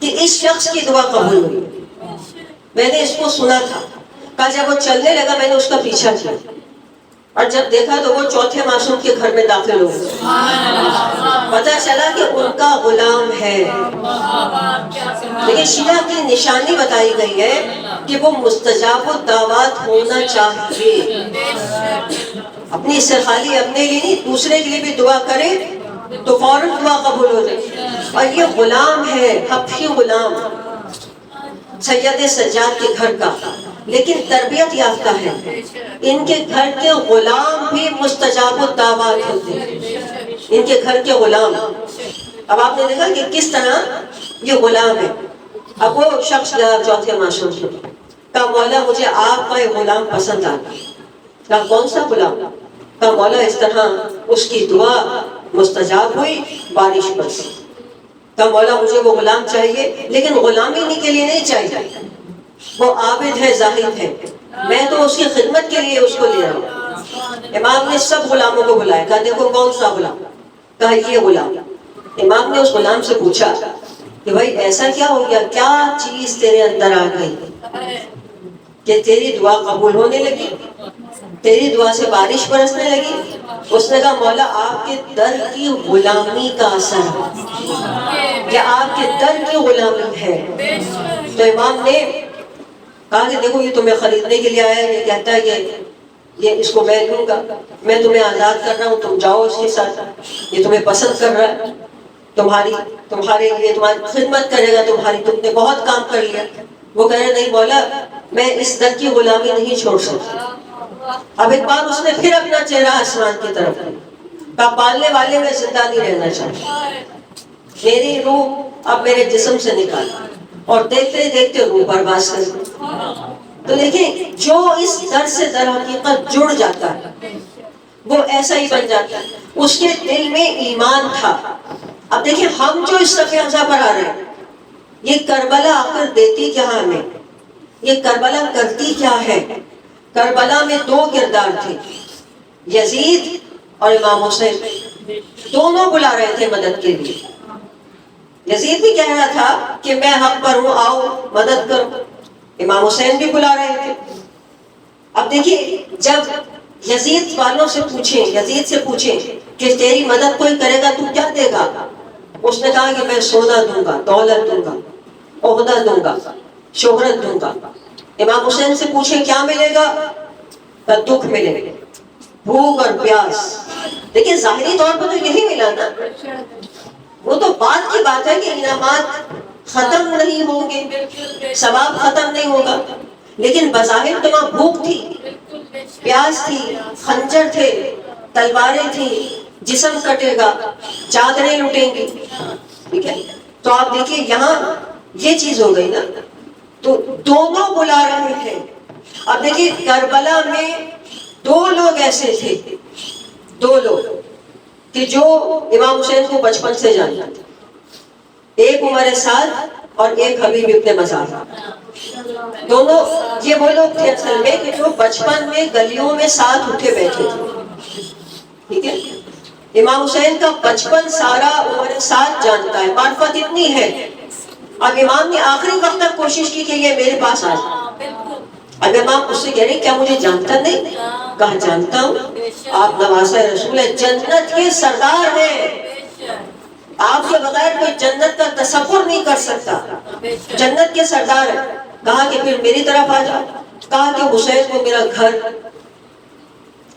کہ اس شخص کی دعا قبول ہوئی. میں نے اس کو سنا تھا. کہا جب وہ چلنے لگا میں نے اس کا پیچھا کیا اور جب دیکھا تو وہ چوتھے معصوم کے گھر میں داخل ہو گئے. پتہ چلا کہ ان کا غلام ہے. لیکن شیعہ کی نشانی بتائی گئی ہے کہ وہ مستجاب الدعوات ہونا چاہیے. اپنی استرخالی اپنے لیے نہیں، دوسرے کے لیے بھی دعا کرے تو فوراً دعا قبول ہو جائے. اور یہ غلام ہے، حبشی غلام، سید سجاد کے گھر کا، لیکن تربیت یافتہ ہے. ان کے گھر کے غلام بھی مستجاب الدعوات ہوتے ہیں، ان کے گھر کے غلام. اب آپ نے دیکھا کہ کس طرح یہ غلام ہے. اب وہ شخص گیا چوتھے معصوم سے، کہا مولا مجھے آپ کا یہ غلام پسند آ گیا. کہا کون سا غلام؟ کہا مولا اس طرح اس کی دعا مستجاب ہوئی، بارش برسی. کہا مولا مجھے وہ غلام چاہیے، لیکن غلامی کے لیے نہیں چاہیے، وہ عابد ہے، زاہد ہے، میں تو اس کی خدمت کے لیے اس کو لے رہا ہوں. امام نے سب غلاموں کو بلایا، کہا دیکھو کون سا غلام؟ کہا یہ غلام. امام نے اس غلام سے پوچھا کہ بھائی ایسا کیا ہو گیا, کیا چیز تیرے اندر آ گئی کہ تیری دعا قبول ہونے لگی, تیری دعا سے بارش برسنے لگی. اس نے کہا مولا آپ کے در کی غلامی کا اثر ہے, کہ آپ کے در کی غلامی ہے. تو امام نے کہا کہ دیکھو یہ تمہیں خریدنے کے لیے آیا ہے, یہ کہتا ہے یہ اس کو میں لوں گا, میں تمہیں آزاد کر رہا ہوں, تم جاؤ اس کے ساتھ, یہ تمہیں پسند کر رہا ہے, تمہارے لیے تمہاری خدمت کرے گا, تم نے بہت کام کر لیا. وہ کہہ رہے نہیں مولا میں اس در کی غلامی نہیں چھوڑ سکتا. اب ایک بار اس نے پھر اپنا چہرہ آسمان کی طرف کہا پالنے والے میں زندہ نہیں رہنا چاہتا, میری روح اب میرے جسم سے نکال, اور دیکھتے دیکھتے روح پرواز کر دی. تو دیکھیں جو اس در سے در حقیقت جڑ جاتا ہے وہ ایسا ہی بن جاتا ہے. اس کے دل میں ایمان تھا. اب دیکھیں ہم جو اس صفحہ ازا پر آ رہے ہیں, یہ کربلا آخر دیتی کیا ہمیں, یہ کربلا کرتی کیا ہے. کربلا میں دو کردار تھے, یزید اور امام حسین, دونوں بلا رہے تھے مدد کے لیے. یزید بھی کہہ رہا تھا کہ میں حق پر ہوں, آؤ مدد کرو. امام حسین بھی بلا رہے تھے. اب دیکھیے جب یزید والوں سے پوچھیں, یزید سے پوچھیں کہ تیری مدد کوئی کرے گا تو کیا دے گا, اس نے کہا کہ میں سونا دوں گا, دولت دوں گا, عہدہ دوں گا, شہرت دوں گا. امام حسین سے پوچھیں کیا ملے گا, تو دکھ ملے گا, بھوک اور پیاس. دیکھیں ظاہری طور پر تو یہی ملا نا, وہ تو بات کی بات ہے کہ انعامات ختم نہیں ہوں گے, ثواب ختم نہیں ہوگا, لیکن بظاہر تو وہاں بھوک تھی, پیاس تھی, خنجر تھے, تلواریں تھی, جسم کٹے گا, چادریں لٹیں گی. ٹھیک ہے, تو آپ دیکھیے یہاں یہ چیز ہو گئی نا, تو دونوں بلا رہے تھے. اب دیکھیے کربلا میں دو لوگ ایسے تھے, دو لوگ کہ جو امام حسین کو بچپن سے جانتا تھا, ایک عمر سعد اور ایک حبیب ابن مزار. دونوں یہ وہ لوگ تھے اصل میں کہ جو بچپن میں گلیوں میں ساتھ اٹھے بیٹھے تھے. ٹھیک ہے, امام حسین کا بچپن سارا عمر سعد جانتا ہے, معرفت اتنی ہے. اب امام نے آخری وقت تک کوشش کی کہ یہ میرے پاس آ جائے. اب امام اس سے کہہ رہے کیا مجھے جانتا نہیں, کہا جانتا ہوں, آپ نواسہ رسول ہے, جنت کے سردار ہیں, آپ کے بغیر کوئی جنت کا تصور نہیں کر سکتا, جنت کے سردار ہیں. کہا کہ پھر میری طرف آ جاؤ. کہا کہ حسین کو میرا گھر,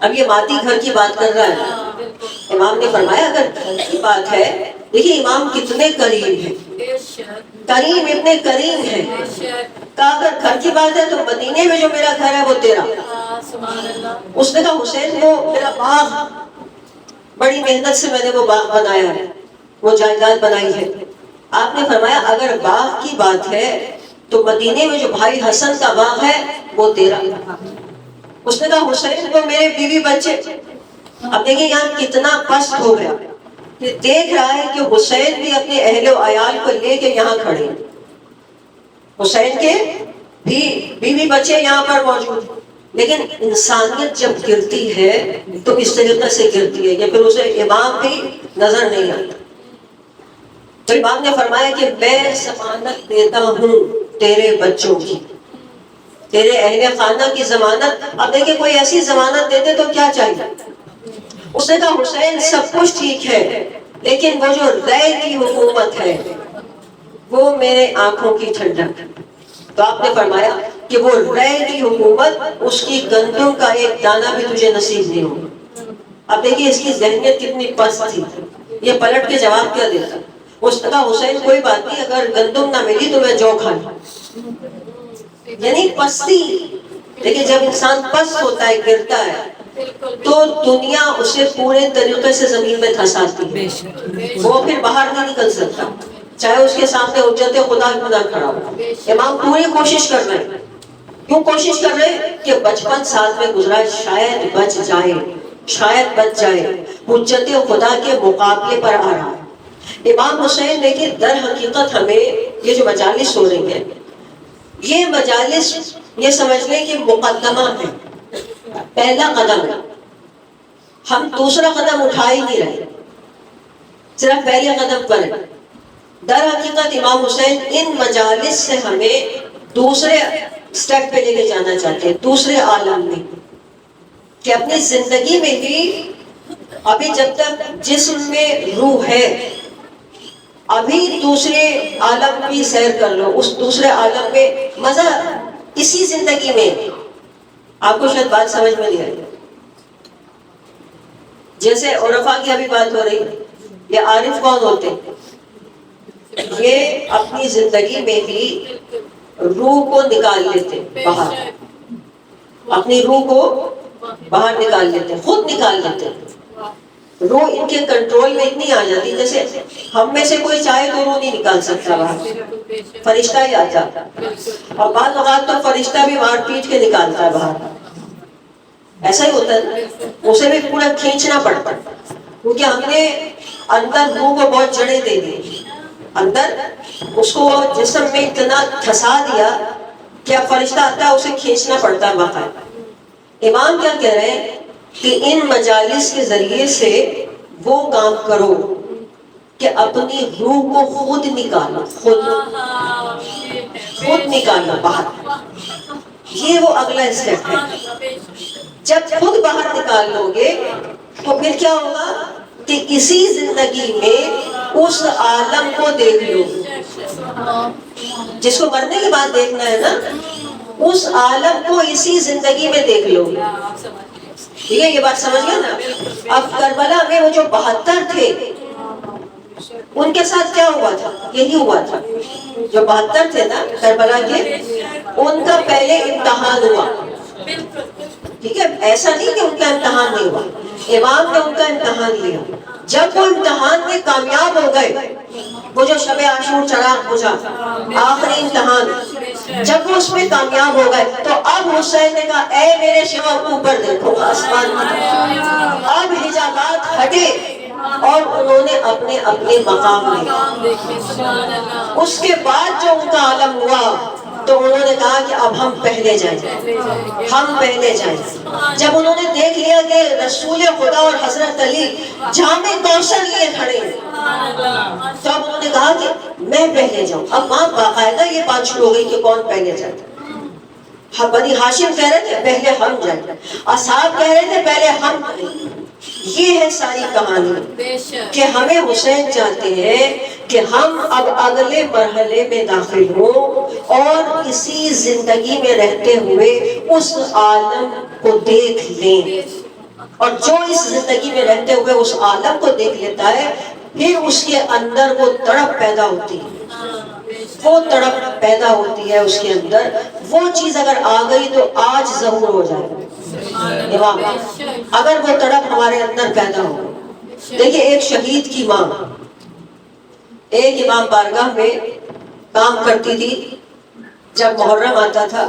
اب یہ مادی گھر کی بات کر رہا ہے. امام نے فرمایا اگر گھر کی بات ہے, دیکھیے امام کتنے کریم ہیں, کریم ابن کریم ہیں. کہا اگر گھر کی بات ہے تو مدینے میں جو میرا گھر ہے وہ تیرا. اس نے کہا حسین وہ میرا باغ, بڑی محنت سے میں نے وہ باغ بنایا ہے, وہ جائیداد بنائی ہے. آپ نے فرمایا اگر باغ کی بات ہے تو مدینے میں جو بھائی حسن کا باغ ہے وہ تیرا. اس نے کہا حسین کو میرے بیوی بچے. اب دیکھیں یہاں کتنا پست ہو گیا کہ دیکھ رہا ہے کہ حسین بھی اپنے اہل و عیال کو لے کے یہاں کھڑے ہیں, حسین کے بھی بیوی بچے یہاں پر موجود ہیں. لیکن انسانیت جب گرتی ہے تو اس طریقے سے گرتی ہے کہ پھر اسے امام بھی نظر نہیں آتا. تو امام نے فرمایا کہ میں ضمانت دیتا ہوں تیرے بچوں کی, تیرے اہل خانہ کی ضمانت. اب دیکھیں کوئی ایسی ضمانت دیتے تو کیا چاہیے. اس نے کہا حسین سب کچھ ٹھیک ہے, لیکن وہ جو رے کی حکومت ہے وہ میرے آنکھوں کی ٹھنڈک. تو آپ نے فرمایا کہ وہ رے کی حکومت, اس کی گندم کا ایک دانہ بھی تجھے نصیب نہیں ہوگا. اب دیکھیے اس کی ذہنیت کتنی پست تھی, یہ پلٹ کے جواب کیا دیتا. اس نے کہا حسین کوئی بات نہیں, اگر گندم نہ ملی تو میں جو کھا لوں. یعنی پستی. لیکن جب انسان پست ہوتا ہے, گرتا ہے, تو دنیا اسے پورے طریقے سے زمین میں دھساتی ہے, وہ پھر باہر نہیں نکل سکتا, چاہے اس کے سامنے حجت خدا خدا کھڑا ہو. امام پوری کوشش کر رہے ہیں. کیوں کوشش کر رہے ہیں کہ بچپن ساتھ میں گزرا, شاید بچ جائے, شاید بچ جائے, حجت خدا کے مقابلے پر آ رہا ہے. امام حسین دیکھیں در حقیقت ہمیں یہ جو مجالس ہو رہی ہیں, یہ مجالس یہ سمجھ لیں کہ مقدمہ ہے, پہلا قدم ہے. ہم دوسرا قدم اٹھا ہی نہیں رہے, صرف پہلے قدم پر ہے. در حقیقت امام حسین ان مجالس سے ہمیں دوسرے سٹیپ پہ لے کے جانا چاہتے ہیں، دوسرے عالم میں، کہ اپنی زندگی میں بھی ابھی جب تک جسم میں روح ہے، ابھی دوسرے عالم کی سیر کر لو، اس دوسرے عالم میں مزہ اسی زندگی میں۔ آپ کو شاید بات سمجھ میں نہیں آئی، جیسے عرفا کی ابھی بات ہو رہی، یہ عارف کون ہوتے ہیں؟ یہ اپنی زندگی میں بھی روح کو نکال لیتے باہر، اپنی روح کو باہر نکال لیتے، خود نکال لیتے۔ روح ان کے کنٹرول میں اتنی آ جاتی، جیسے ہم میں سے کوئی چاہے تو روح نہیں نکال سکتا باہر، فرشتہ ہی آ جاتا، اور بعض اوقات تو فرشتہ بھی مار پیٹ کے نکالتا ہے باہر، ایسا ہی ہوتا ہے، اسے بھی پورا کھینچنا پڑتا ہے، کیونکہ ہم نے اندر روح کو بہت جڑیں دے دی، اندر اس کو جسم میں اتنا دھسا دیا کہ اب فرشتہ آتا ہے اسے کھینچنا پڑتا ہے باہر۔ امام کیا کہہ رہے ہیں کہ ان مجالس کے ذریعے سے وہ کام کرو کہ اپنی روح کو خود نکالو، خود نکالنا باہر، یہ وہ اگلا اسٹیپ ہے۔ جب خود باہر نکال لو گے تو پھر کیا ہوگا کہ اسی زندگی میں اس عالم کو دیکھ لو جس کو مرنے کے بعد دیکھنا ہے نا، اس عالم کو اسی زندگی میں دیکھ لو۔ ٹھیک ہے، یہ بات سمجھ گئے نا؟ اب کربلا میں وہ جو 72 تھے ان کے ساتھ کیا ہوا تھا؟ یہی ہوا تھا، جو 72 تھے نا کربلا کے، ان کا پہلے امتحان ہوا۔ ٹھیک ہے، ایسا نہیں کہ ان کا امتحان نہیں ہوا، امام نے ان کا امتحان لیا۔ جب وہ امتحان میں کامیاب ہو گئے، وہ جو شب عاشور چراغ بجھا، آخری امتحان، جب وہ اس میں کامیاب ہو گئے تو اب حسین نے کہا اے میرے شوہر اوپر دیکھو آسمان میں، اب حجابات ہٹے اور انہوں نے اپنے اپنے مقام لے۔ اس کے بعد جو ان کا عالم ہوا تو انہوں نے کہا کہ اب ہم پہلے جائیں، ہم پہلے جائیں۔ جب انہوں نے دیکھ لیا کہ رسول خدا اور حضرت علی جام کوثر لیے کھڑے ہیں، تو اب انہوں نے کہا کہ میں پہلے جاؤں۔ اب وہاں باقاعدہ یہ بات شروع ہو گئی کہ کون پہلے جاتا ہے۔ بنی ہاشم کہہ رہے تھے پہلے ہم جائیں، اصحاب کہہ رہے تھے پہلے ہم جائیں۔ یہ ہے ساری کہانی کہ ہمیں حسین چاہتے ہیں کہ ہم اب اگلے مرحلے میں داخل ہوں اور اسی زندگی میں رہتے ہوئے اس عالم کو دیکھ لیں، اور جو اس زندگی میں رہتے ہوئے اس عالم کو دیکھ لیتا ہے پھر اس کے اندر وہ تڑپ پیدا ہوتی ہے، وہ تڑپ پیدا ہوتی ہے اس کے اندر۔ وہ چیز اگر آ گئی تو آج ظہور ہو جائے گا امام، اگر وہ تڑپ ہمارے اندر پیدا ہو۔ دیکھیے ایک شہید کی ماں ایک امام بارگاہ میں کام کرتی تھی، جب محرم آتا تھا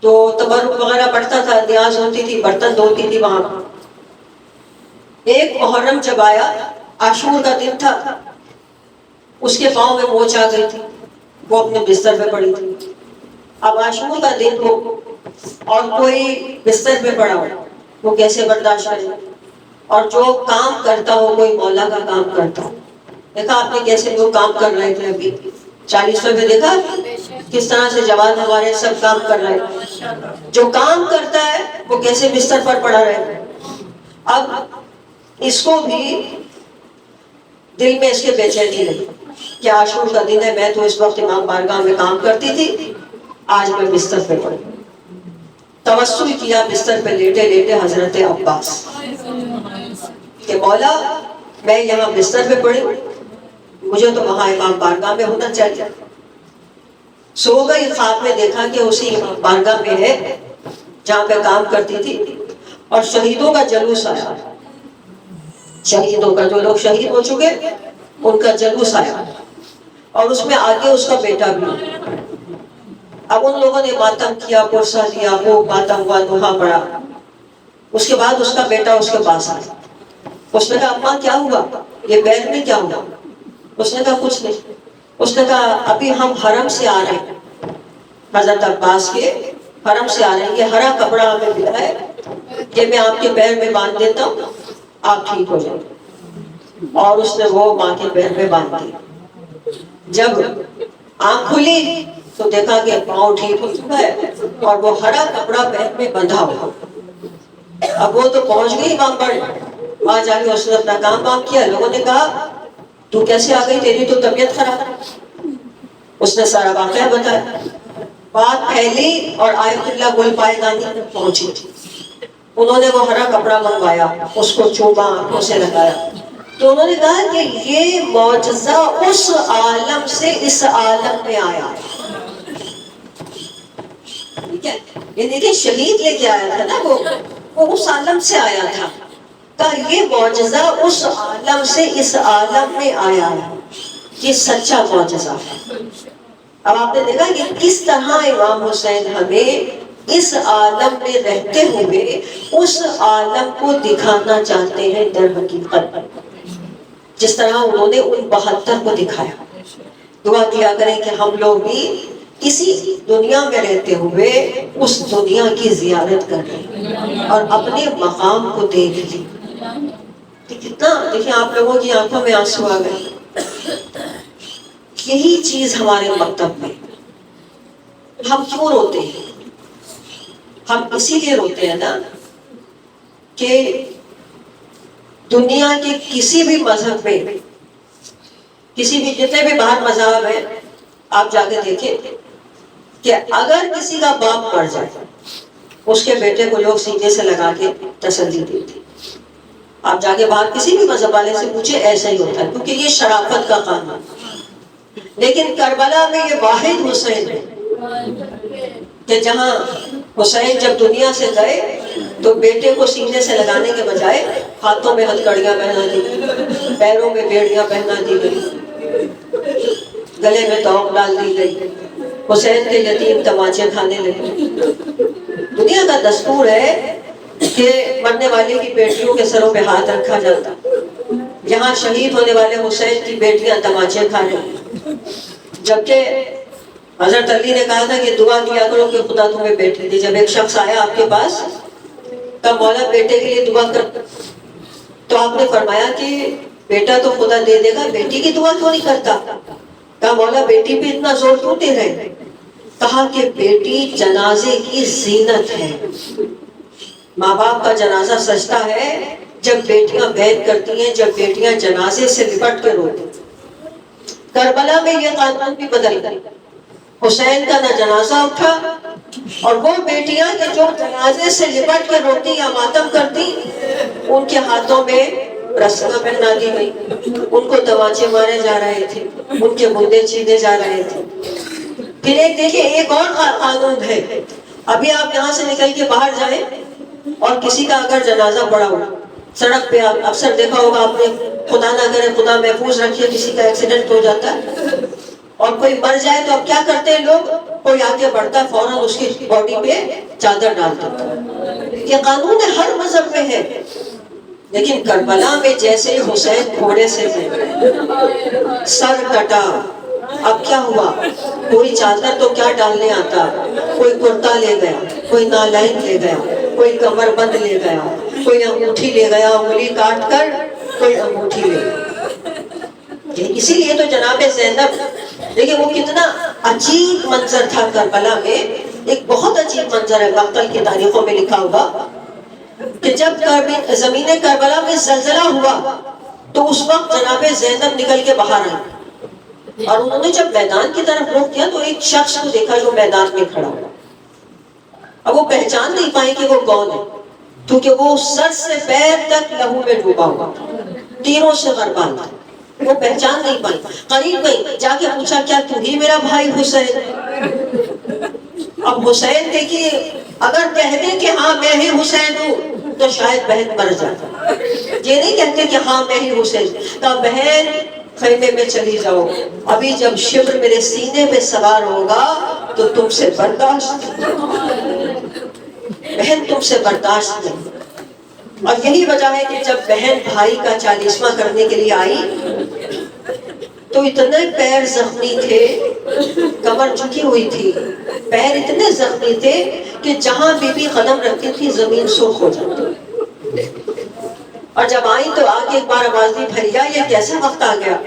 تو تبرک وغیرہ بڑھتا تھا، نیاز ہوتی تھی، برتن دھوتی تھی وہاں۔ ایک محرم جب آیا، عاشور کا دن تھا، اس کے پاؤں میں موچ آ گئی تھی، وہ اپنے بستر پہ پڑی تھی۔ اب عاشور کا دن ہو اور کوئی بستر پہ پڑا ہو، وہ کیسے برداشت کرے؟ اور جو کام کرتا ہو، کوئی مولا کا کام کرتا ہو، دیکھا آپ نے کیسے لوگ کام کر رہے تھے ابھی 40 میں دیکھا کس طرح سے جوان ہمارے سب کام کر رہے ہیں۔ جو کام کرتا ہے وہ کیسے بستر پر پڑا رہے۔ اب اس کو بھی دل میں اس کے بے چینی لگی کہ عاشور کا دن ہے، میں تو اس وقت امام بارگاہ میں کام کرتی تھی، آج میں بستر پہ پڑی۔ توسل کیا بستر پہ لیٹے لیٹے حضرت عباس کہ مولا میں یہاں بستر پہ پڑی، مجھے تو وہاں امام بارگاہ میں ہونا چاہیے۔ سو گئی، خواب میں دیکھا کہ اسی امام بارگاہ میں ہے جہاں پہ کام کرتی تھی، اور شہیدوں کا جلوس آیا، شہیدوں کا، جو لوگ شہید ہو چکے ان کا جلوس آیا، اور اس میں آگے اس کا بیٹا بھی۔ اب ان لوگوں نے ماتم کیا، پرسا دیا، وہ ماتم ہوا، دھوہا پڑا۔ اس کے بعد اس کا بیٹا اس کے پاس آیا، اس نے کہا اماں کیا ہوا، یہ پیر میں کیا ہوا؟ اس نے کہا کچھ نہیں۔ اس نے کہا ابھی ہم حرم سے آ رہے ہیں، حضرت عباس کے حرم سے آ رہے ہیں، یہ ہرا کپڑا ہمیں ملا ہے، یہ میں آپ کے پیر میں باندھ دیتا ہوں، آپ ٹھیک ہو جائیں۔ اور اس نے وہ ماں کے پیر میں باندھ دیا۔ جب آنکھ کھلی تو دیکھا کہ پاؤں ٹھیک ہو چکا ہے اور وہ ہرا کپڑا پیر میں بندھا ہوا. اب وہ تو پہنچ گئی وہاں پر, وہاں جا کے اس نے اپنا کام کیا. لوگوں نے کہا تو کیسے آ گئی, تیری تو طبیعت خراب ہے. اس نے سارا واقعہ بتایا. بات پھیلی اور آیت اللہ گل پائے گاندھی تک پہنچی. انہوں نے وہ ہرا کپڑا منگوایا, اس کو چوما, آنکھوں سے لگایا. تو انہوں نے کہا کہ یہ معجزہ اس عالم سے اس عالم میں آیا. ٹھیک ہے, یہ دیکھیں شہید لے کے آیا تھا نا, وہ اس عالم سے آیا تھا. کہ یہ معجزہ اس عالم سے اس عالم میں آیا ہے, یہ سچا معجزہ ہے. اب آپ نے دیکھا کہ کس طرح امام حسین ہمیں اس عالم میں رہتے ہوئے اس عالم کو دکھانا چاہتے ہیں در حقیقت, جس طرح انہوں نے ان 72 کو دکھایا. دعا کیا کریں کہ ہم لوگ بھی اسی دنیا میں رہتے ہوئے اس دنیا کی زیارت کریں اور اپنے مقام کو دیکھ لیں. کتنا دیکھیں آپ لوگوں کی آنکھوں میں آنسو آ گئے. یہی چیز ہمارے مکتب میں. ہم کیوں روتے ہیں؟ ہم اسی لیے روتے ہیں نا کہ دنیا کے کسی بھی مذہب میں, کسی بھی جتنے بھی باہر مذہب ہیں, آپ جا کے دیکھیں کہ اگر کسی کا باپ مر جائے اس کے بیٹے کو لوگ سینے سے لگا کے تسلی دیتے. آپ جا کے باہر کسی بھی مذہب والے سے پوچھے, ایسا ہی ہوتا ہے, کیونکہ یہ شرافت کا قانون. لیکن کربلا میں یہ واحد حسین ہے کہ جہاں حسین جب دنیا سے گئے تو بیٹے کو سینے سے لگانے کے بجائے ہاتھوں میں ہتھکڑیاں پہنا دی, پیروں میں بیڑیاں پہنا دی گئی, گلے میں توق ڈال دی گئی. حسین کے یتیم تماچے کھانے لگے. دنیا کا دستور ہے کہ مرنے والے کی بیٹیوں کے سروں پہ ہاتھ رکھا جاتا. یہاں شہید ہونے والے حسین کی بیٹیاں تماچے کھا رہی, جبکہ حضرت علی نے کہا تھا کہ دعا کیا کرو کہ خدا تمہیں بیٹے دے. جب ایک شخص آیا آپ کے پاس, کہا مولا بیٹے کے لیے دعا کر, تو آپ نے فرمایا کہ بیٹا تو خدا دے دے گا, بیٹی کی دعا کیوں نہیں کرتا؟ کہا مولا بیٹی پہ اتنا زور کیوں دے رہے؟ کہا کہ بیٹی جنازے کی زینت ہے. ماں باپ کا جنازہ سجتا ہے جب بیٹیاں بیعت کرتی ہیں, جب بیٹیاں جنازے سے لپٹ کے روتی. کربلا میں یہ قانون بھی بدل گئی. حسین کا نہ جنازہ اٹھا, اور وہ بیٹیاں کہ جو جنازے سے لپٹ کے روتی یا ماتم کرتی, ان کے ہاتھوں میں رسیاں پہنا دی گئی, ان کو تماچے مارے جا رہے تھے, ان کے مندے چھینے جا رہے تھے. پھر ایک دیکھیں ایک اور قانون ہے. ابھی آپ یہاں سے نکل کے باہر جائیں اور کسی کا اگر جنازہ پڑا ہو سڑک پہ, آپ اکثر دیکھا ہوگا آپ نے, خدا نہ کرے خدا محفوظ رکھے, کسی کا ایکسیڈنٹ ہو جاتا ہے اور کوئی مر جائے تو اب کیا کرتے ہیں لوگ, کوئی آگے بڑھتا ہے فوراً اس کی باڈی پہ چادر ڈال دیتا ہے. یہ قانون ہر مذہب میں ہے. لیکن کربلا میں جیسے حسین گھوڑے سے گئے, سر کٹا, اب کیا ہوا؟ کوئی چادر تو کیا ڈالنے آتا, کوئی کرتا لے گیا, کوئی نالائن لے گیا, کوئی کمر بند لے گیا, کوئی انگوٹھی لے گیا, انگلی کاٹ کر کوئی انگوٹھی لے گیا. اسی لیے تو جناب زینب, دیکھیں وہ کتنا عجیب منظر تھا کربلا میں. ایک بہت عجیب منظر ہے, مقتل کی تاریخوں میں لکھا ہوگا کہ جب زمین کربلا میں زلزلہ ہوا تو اس وقت جناب زینب نکل کے باہر آئی, اور انہوں نے جب میدان کی طرف رخ کیا تو ایک شخص کو دیکھا جو میدان میں کھڑا ہوا. اب وہ پہچان نہیں پائے کہ وہ کون ہے, کیونکہ وہ سر سے پیر تک لہو میں ڈوبا ہوا, تیروں سے غربال تھا. وہ پہچان نہیں پائی. قریب گئی, جا کے پوچھا کیا تو ہی میرا بھائی حسین؟ اب حسین دیکھیے, اگر کہہ دیں کہ ہاں میں ہی حسین ہوں تو شاید بہن مر جاتا. یہ نہیں کہتے کہ ہاں میں ہی حسین. کہا بہن خیمے میں چلی جاؤ, ابھی جب شبر میرے سینے پہ سوار ہوگا تو تم سے برداشت, بہن تم سے برداشت نہیں. اور یہی وجہ ہے کہ جب بہن بھائی کا 40واں کرنے کے لیے آئی تو اتنے پیر زخمی تھے, کمر جھکی ہوئی تھی, پیر اتنے زخمی تھے کہ جہاں بی بی قدم رکھتی تھی زمین سرخ ہو جاتی. اور جب آئی تو آگے ایک بار آواز دی, بھیا یہ کیسا وقت آ گیا؟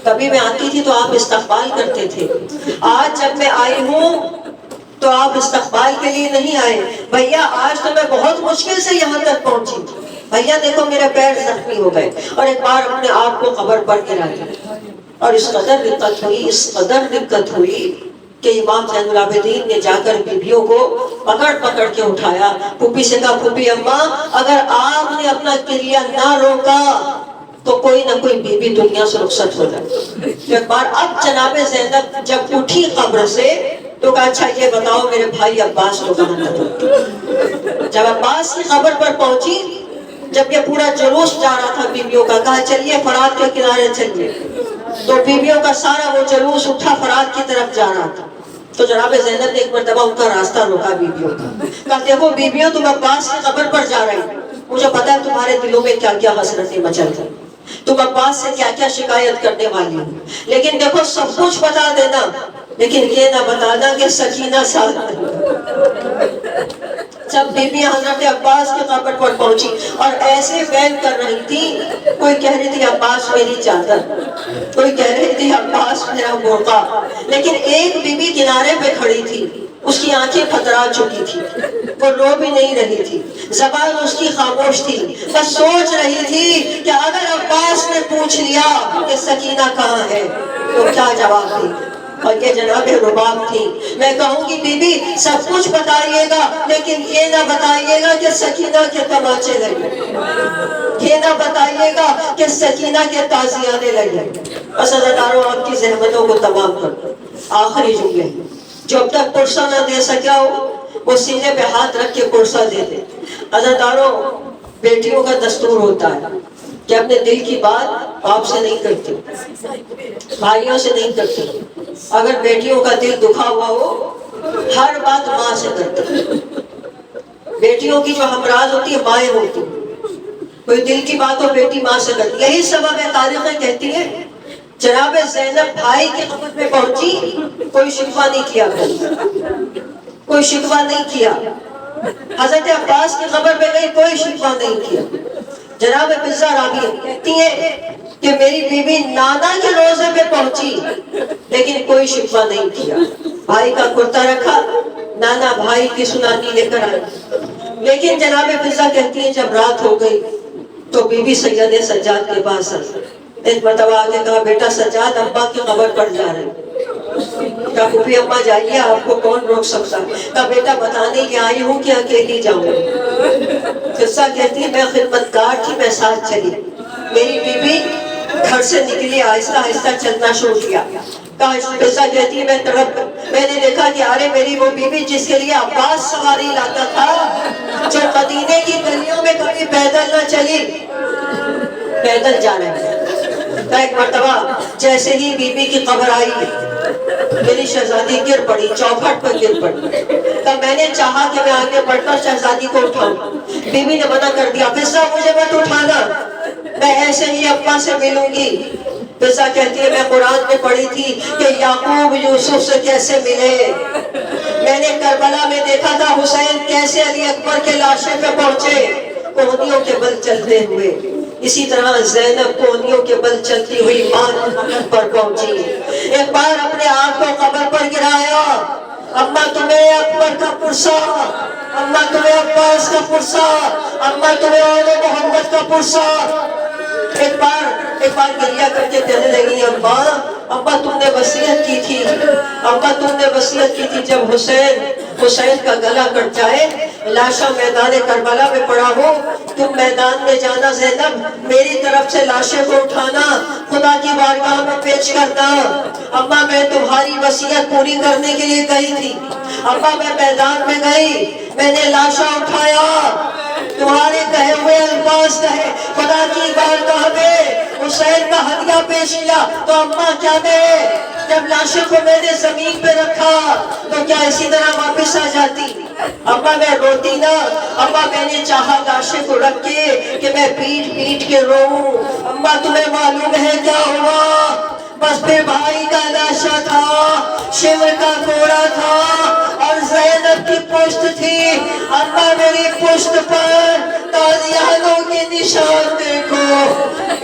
کبھی میں آتی تھی تو آپ استقبال کرتے تھے، آج جب میں آئی ہوں تو آپ استقبال کے لیے نہیں آئے. بھیا آج تو میں بہت مشکل سے یہاں تک پہنچی، بھیا دیکھو میرے پیر زخمی ہو گئے، اور ایک بار اپنے آپ کو قبر پر گرا دیا. اور اس قدر دقت ہوئی، اس قدر دقت ہوئی کہ امام زین العابدین نے جا کر بیویوں کو پکڑ پکڑ کے اٹھایا. پھوپھی سے کہا پھوپھی اماں اگر آپ نے اپنا کریا نہ روکا تو کوئی نہ کوئی بیوی دنیا سے رخصت ہو جائے. ایک بار اب جناب زینب جب اٹھی قبر سے تو کہا اچھا یہ بتاؤ میرے بھائی عباس کو کہاں تھا. جب عباس کی قبر پر پہنچی، جب یہ پورا جلوس جا رہا تھا بیویوں کا، کہا چلیے فرات کے کنارے چلیے. تو بیویوں کا سارا وہ جلوس اٹھا فرات کی طرف جا رہا تھا. تو جناب زینب نے ایک مرتبہ ان کا راستہ روکا بیویوں کا، کہا دیکھو بیویوں تم عباس کی قبر پر جا رہی، مجھے پتا ہے تمہارے دلوں میں کیا کیا حسرتیں مچل رہی، تم عباس سے کیا کیا شکایت کرنے والی ہو، لیکن دیکھو سب کچھ بتا دینا لیکن یہ نہ بتانا کہ سکینہ ساتھ نہیں. جب بی بی حضرت عباس کے قبر پر پہنچی اور ایسے بیان کر رہی تھی، کوئی کہہ رہی تھی عباس میری چادر، کوئی کہہ رہی تھی عباس میرا برقع، لیکن ایک بی بی کنارے پہ کھڑی تھی، اس کی آنکھیں پھترا چکی تھی، وہ رو بھی نہیں رہی تھی، زبان اس کی خاموش تھی، بس سوچ رہی تھی کہ اگر عباس نے پوچھ لیا کہ سکینہ کہاں ہے تو کیا جواب دے. اور یہ جناب رباب تھی. میں کہوں گی بی بی سب کچھ بتائیے گا لیکن یہ نہ بتائیے گا کہ سکینہ کے تماچے لگے، یہ نہ بتائیے گا کہ سکینہ کے تازیانے لگے. بس عزیزانو آپ کی زحمتوں کو تمام کر دو. آخری جملے جو اب تک پرسہ نہ دے سکا ہو وہ سینے پہ ہاتھ رکھ کے پرسہ دے دے. عزیزانو بیٹیوں کا دستور ہوتا ہے کہ اپنے دل کی بات آپ سے نہیں کرتی، بھائیوں سے نہیں کرتی. اگر بیٹیوں کا دل دکھا ہوا ہو ہر بات ماں سے کرتی. بیٹیوں کی جو ہمراز ہوتی ہے مائیں ہوتی، کوئی دل کی بات ہو بیٹی ماں سے کرتی. یہی سبب ہے تاریخیں کہتی ہے جناب زینب بھائی کی قبر میں پہنچی، کوئی شکوہ نہیں کیا، کوئی شکوہ نہیں کیا. حضرت عباس کی قبر پہ گئی، کوئی شکوہ نہیں کیا. جناب فضہ رابعہ کہتی ہے کہ میری بیوی نانا کے روزے پہ پہنچی لیکن کوئی شکوہ نہیں کیا. بھائی کا کرتا رکھا، نانا بھائی کی سنانی لے کر آئی. لیکن جناب فضہ کہتی ہے جب رات ہو گئی تو بی بی سید سجاد کے پاس آئی. ایک مرتبہ آگے کہا بیٹا سجاد ابا کی قبر پر جا رہے. کہا پھوپھی اماں جائیے آپ کو کون روک سکتا. کہا بیٹا بتانے کے آئی ہوں کہ اکیلی جاؤں. فضہ کہتی ہے میں خدمتگار تھی، میں ساتھ چلی. میری بیوی گھر سے نکلی، آہستہ آہستہ چلنا شروع کیا. فضہ کہتی ہے میں نے دیکھا کہ ارے میری وہ بیوی جس کے لیے عباس سواری لاتا تھا، جو مدینے کی گلیوں میں کبھی پیدل نہ چلی، پیدل جا رہے ہیں. ایک مرتبہ جیسے ہی بی بی کی قبر آئی میری شہزادی گر پڑی، چوکھٹ پر گر پڑی. تب میں نے چاہا کہ میں آگے بڑھ کر شہزادی کو اٹھاؤں، بی بی نے منع کر دیا. فضہ مجھے مت اٹھانا، میں ایسے ہی ابا سے ملوں گی. فضہ کہتی ہے میں قرآن میں پڑھی تھی کہ یعقوب یوسف سے کیسے ملے، میں نے کربلا میں دیکھا تھا حسین کیسے علی اکبر کے لاشے پہ پہنچے کوہنیوں کے بل چلتے ہوئے. اسی طرح زینب کوہنیوں کے بل چلتی ہوئی ماں پر پہنچی. ایک بار اپنے آپ کو قبر پر گرایا، اماں تمہیں اکبر کا پرسہ، اماں تمہیں عباس کا پرسہ، اماں تمہیں آل محمد کا پرسہ. ایک بار گریہ کر کے کہنے لگی اماں تم نے وصیت کی تھی، اماں تم نے وصیت کی تھی جب حسین کا گلا کٹ جائے، لاشا میدان کربلا میں پڑا ہو، تم میدان میں جانا زینب، میری طرف سے لاشے کو اٹھانا، خدا کی بارگاہ میں پیش کرنا. اماں میں تمہاری وصیت پوری کرنے کے لیے گئی تھی. اماں میں میدان میں گئی، میں نے لاشا اٹھایا، تمہارے کہے ہوئے الفاظ کہے، خدا کی بارگاہ میں حسین کا ہدیہ پیش کیا. تو اماں کیا میں جب لاشے کو میں نے زمین پہ رکھا تو کیا اسی طرح واپس آ جاتی؟ اماں میں روتی نا. اماں میں نے چاہا لاشے کو رکھ کے کہ میں پیٹ پیٹ کے روؤں. اماں تمہیں معلوم ہے کیا ہوا؟ بس پھر بھائی کا لاشا تھا، شمر کا کوڑا تھا اور زینب کی پشت تھی. اماں میری پشت پر تازیانوں کے نشان دیکھو،